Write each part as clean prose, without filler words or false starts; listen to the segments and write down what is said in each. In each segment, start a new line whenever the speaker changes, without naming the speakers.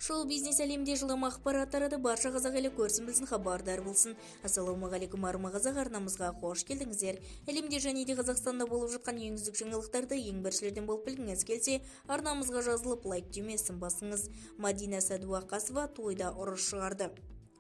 Шоу-бизнес әлемде жылым ақпараттарды барша қазақ елі көрсін білсін, хабардар болсын. Ассалаумағалейкум арма қазақ, арнамызға қош келдіңіздер. Әлемде және де Қазақстанда болып жатқан ең үздік жаңалықтарды ең біріншілерден болып білгіңіз келсе, арнамызға жазылып лайк түймесін басыңыз. Мадина Сәдуақасова тойда ұрыс шығарды.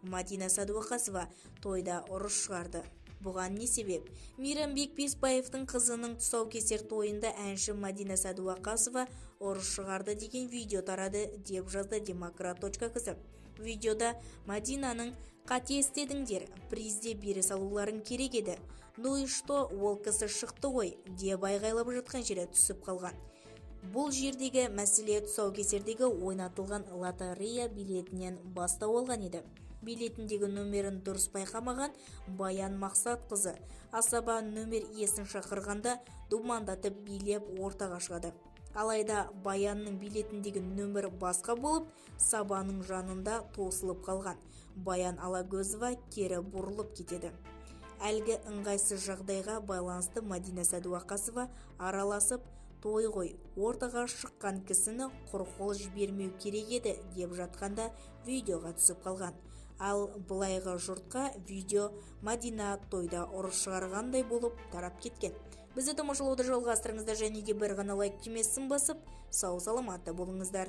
Мадина Сәдуақасова тойда ұрыс шығарды. Бұған не себеп? Мейрамбек Беспаевтың қызының тұсаукесер тойында әнші Мадина Сәдуақасова ұрыс шығарды деген видео тарады, деп жазды Демократ.кз. Видеода Мадинаның «Қате істедіңдер, призде бере салуларың керек еді. Ну и что, ол кісі шықты ғой», деп айғайлап жатқан жері түсіп қалған. Бұл жердегі мәселе тұсаукесердегі ойнатылған лотерея билетінен бастау алған еді. Билетіндегі нөмерін дұрыс байқамаған Баян Мақсатқызы асаба нөмер иесін шақырғанда думандатып билеп ортаға шығады. Алайда Баянның билетіндегі нөмір басқа болып, сабаның жанында тосылып қалған. Баян Алагөзова кері бұрылып кетеді. Әлгі ыңғайсыз жағдайға байланысты Мадина Сәдуақасова араласып, той ғой, ортаға шыққан кісіні құр қол жібермеу керек еді деп жатқанда видеоға түсіп қалған. Ал былайғы жұртқа видео Мадина тойда ұрыс шығарғандай болып тарап кеткен. Бізді тамашалауды жалғастырыңыздар және де бір ғана лайк түймесін басып, сау саламатта болыңыздар.